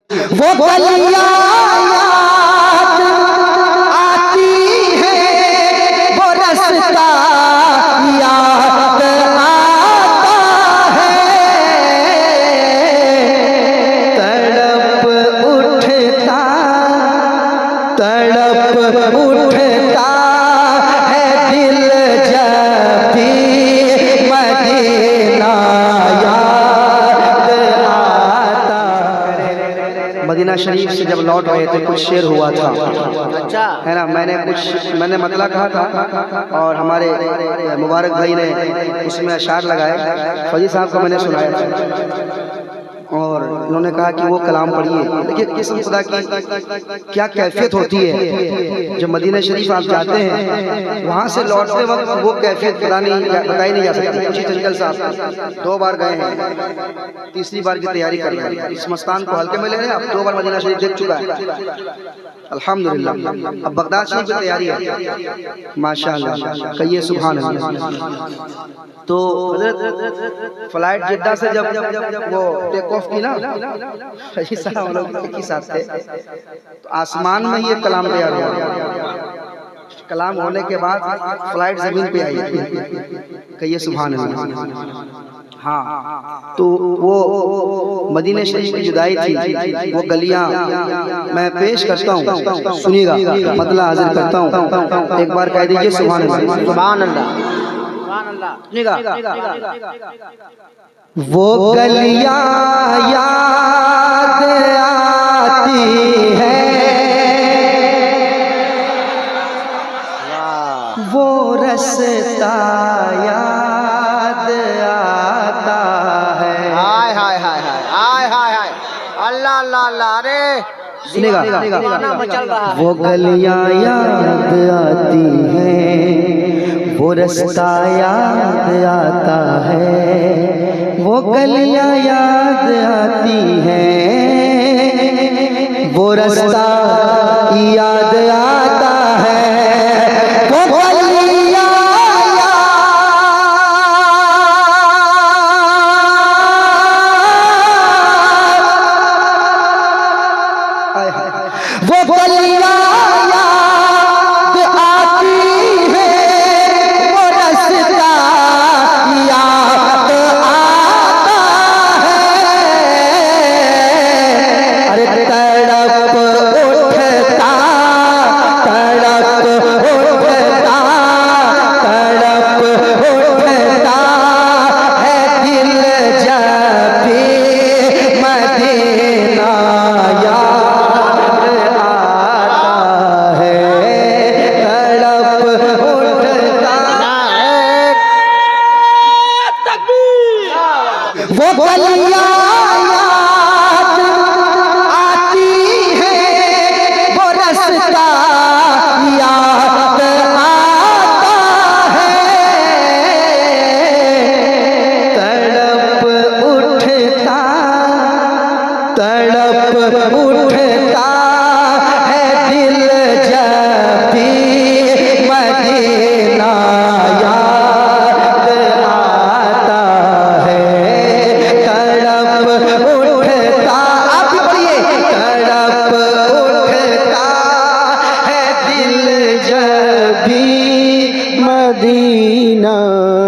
वो गलियां याद आती है, वो रास्ता याद आता है, तड़प उठता है दिल जब भी मदीना याद आता। मदीना शरीफ से जब लौट रहे थे कुछ शेर हुआ था, अच्छा है ना। मैंने मतलब कहा था और हमारे मुबारक भाई ने उसमें अशार लगाए, फौजी साहब को मैंने सुनाया था और उन्होंने कहा कि वो कलाम पढ़िए। देखिए किस्म खुदा की क्या कैफियत होती है। जब मदीना शरीफ आप जाते हैं वहाँ से लौटते वक्त वो कैफियत बताई नहीं जा सकती। कुछ चंचल साहब 2 बार गए हैं, तीसरी बार की तैयारी कर रहे हैं। इस मस्तान को हल्के में ले रहे हैं। अब 2 बार मदीना शरीफ देख चुका है अल्हम्दुलिल्लाह। अब बगदाद शरीफ की तैयारी है माशाअल्लाह, कहिए सुभान अल्लाह। तो हज़रत फ्लाइट जिद्दा से जब वो टेक ऑफ की ना, फौजी साहब हम लोग एक ही साथ थे, तो आसमान में ही एक कलाम तैयार हुआ। कलाम होने के बाद फ्लाइट जमीन पे आई, कहिए सुभान अल्लाह। हाँ, तो वो मदीना शरीफ की जुदाई थी, वो गलियां मैं पेश करता हूँ, सुनिएगा, मतलब हाजिर करता हूँ। एक बार कह दीजिए सुभान अल्लाह, सुभान अल्लाह, सुभान अल्लाह। वो गलियां याद आती है, वो रास्ता याद आता है। हाय हाय हाय हाय हाय हाय हाय, अल्लाह अल्लाह अल्लाह। अरे सुनेगा, मचल रहा है। वो गलियां याद आती हैं, वो रास्ता याद आता है, वो गलियां याद आती हैं, वो रास्ता याद आता है, वो गलियां वो गलियां याद आती है, वो रास्ता याद आता है। अरे तड़प उठता है दिल जब भी मदीना वो गलियां याद आती है, वो रास्ता याद आता है, तड़प उठता है दिल जब भी मदीना याद आता है, उठता। आप भी पढ़िए, तड़प उठता है दिल जब भी मदीना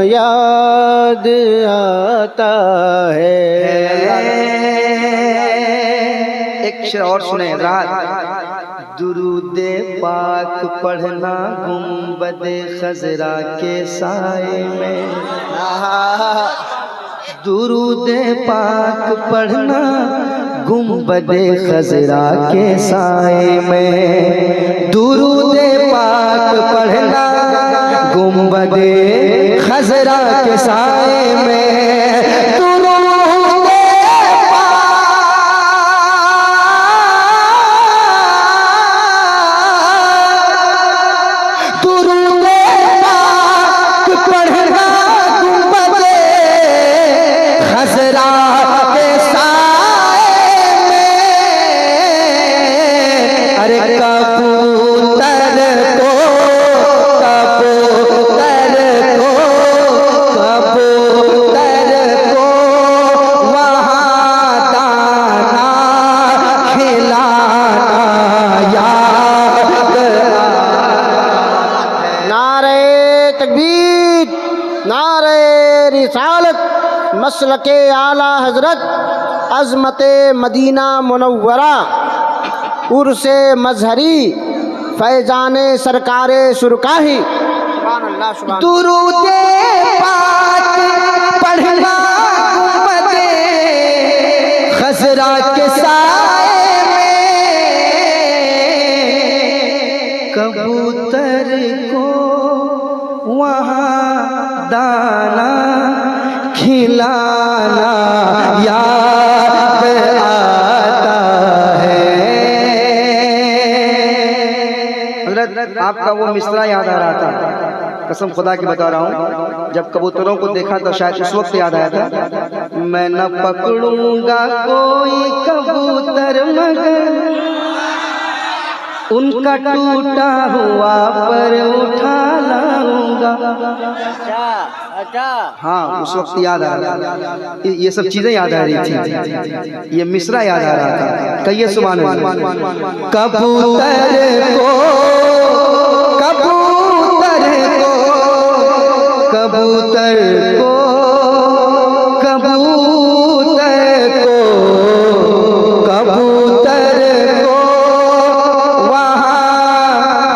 याद आता है। एक शेर और सुने, रात दुरूदे पाक पढ़ना गुंबदे खजरा के साए में, दुरूदे पाक पढ़ना गुंबदे खजरा के साए में, दुरूदे पाक पढ़ना गुंबदे खजरा के साए में, दुरूदे पाक पढ़ना गुंबदे खजरा के साए में। अरे कबूतर को कबूतर को मसलके आला हजरत अज़मत मदीना मुनव्वरा उर्से मजहरी फैजाने सरकारे सुरकाही। दुरूदे पाक पढ़ना गुंबदे खजरा के साए में, कबूतर को वहाँ दाना खिलाना याद आता है। हज़रत आपका वो मिसरा याद आ रहा था, कसम खुदा की बता रहा हूँ, जब कबूतरों को देखा तो शायद उस वक्त याद आया था, मैं न पकड़ूंगा कोई कबूतर मगर उनका टूटा हुआ पर उठा लाऊंगा। हाँ, उस वक्त याद आ रहा था, ये सब चीजें याद आ रही थी, ये मिसरा याद आ रहा था। कहिए सुभान अल्लाह। कबूतर को कबूतर को कबूतर को कबूतर को कबूतर को वहाँ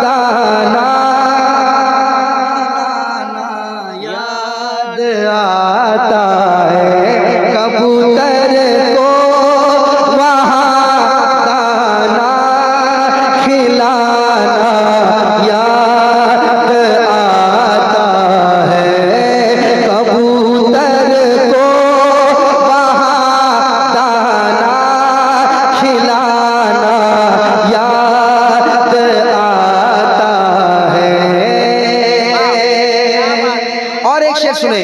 दाना याद आता है। कबूतर को वहाँ दाना खिलाना याद आता है। कबूतर को वहाँ दाना खिलाना याद आता है। और एक शेर सुने,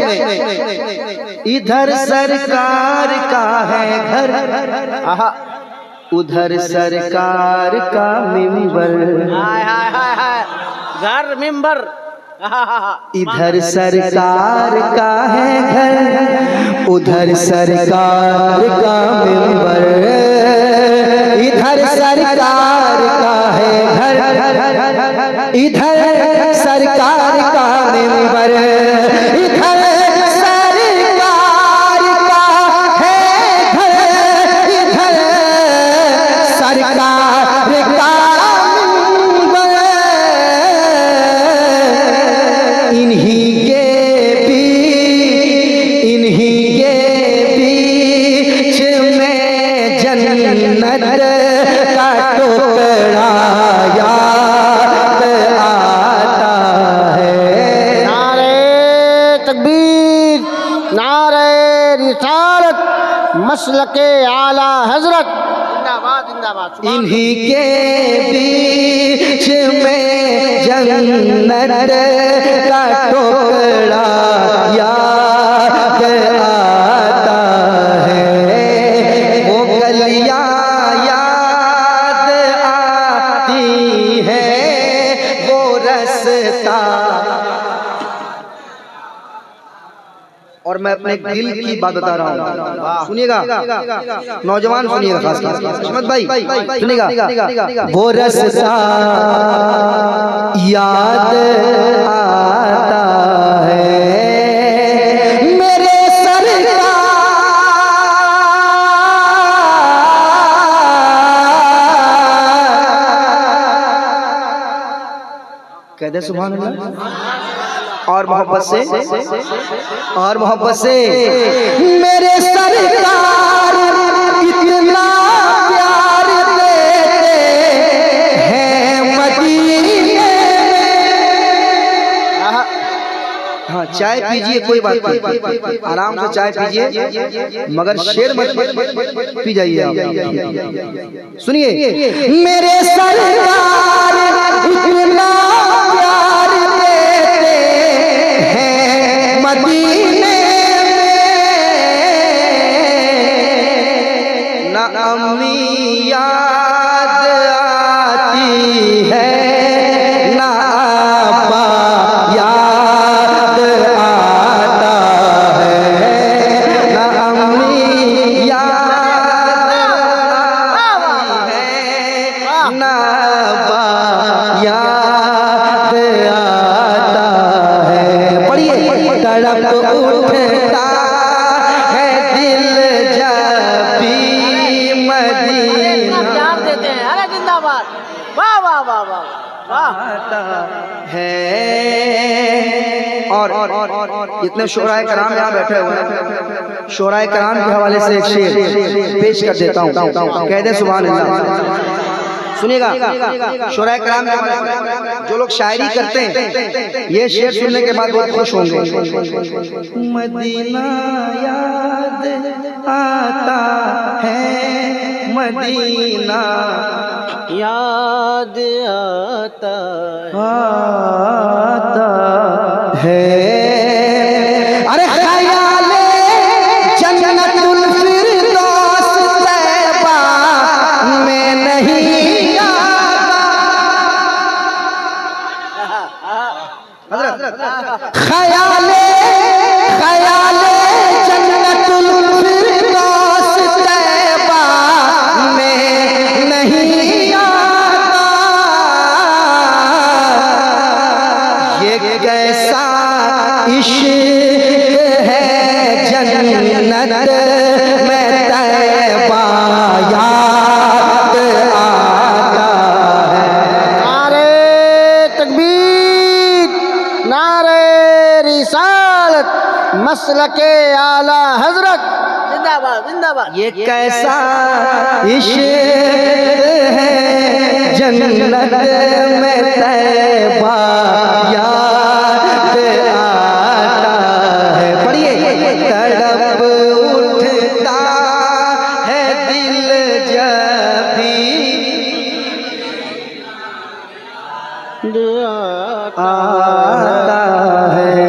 इधर सरकार का है घर, उधर सरकार का मिंबर, घर मिंबर। इधर सरकार का है घर, उधर सरकार का मिंबर, इधर सरकार का है घर, इधर सरकार का मिंबर, इधर सरकार का है घर, इधर सरकार का मिंबर, इन्हीं के बीच में जन्नत का टुकड़ा याद आता है। नारे तकबीर, नारे रिसालत, मसलके आला हजरत जिंदाबाद जिंदाबाद। इन्हीं के बीच में जन्नत का टुकड़ा याद आता है। वो गलियां याद आती है, वो रास्ता। और मैं अपने दिल की बात बता रहा हूँ, सुनिएगा नौजवान, सुनिएगा खास अहमद भाई, सुनिएगा। वो रास्ता याद आता है मेरे सरकार, कह दे सुभान अल्लाह। और मोहब्बत से, और मोहब्बत से, मेरे सरकार इतना प्यार देते हैं मदीने में। हाँ, चाय पीजिए, कोई बात नहीं, आराम से चाय पीजिए, मगर शेर मत पी जाइए आप। सुनिए, मेरे सरकार इतना प्यार देते हैं मदीने में, ना अम्मी याद आती है, ना आपा याद आता है, ना अम्मी याद आती है, ना आपा क्या बात, वाह वाह वाह वाह वाह। है और जितने शोराए कराम यहाँ बैठे हुए हैं, शोराए कराम के हवाले से एक शेर पेश कर देता हूँ, कह दे सुभान अल्लाह। सुनिएगा, शोराए कराम जो लोग शायरी करते हैं, ये शेर सुनने के बाद बहुत खुश होंगे। मदीना याद आता है, मदीना याद आता है। अरे ख्याले जन्नतुल फिरदौस तैबा में नहीं आता। ख्याले जन्नतुल फिरदौस तैबा में नहीं आता। ये कैसा इश्क है जन्नत में तैबा याद आता है। नारे तकबीर, नारे रिसालत, मसलके आला हजरत, जिंदाबाद जिंदाबाद। ये कैसा इश्क है जन्नत में तैबा याद आता है। पढ़िए, तड़प उठता है दिल जब भी आता है।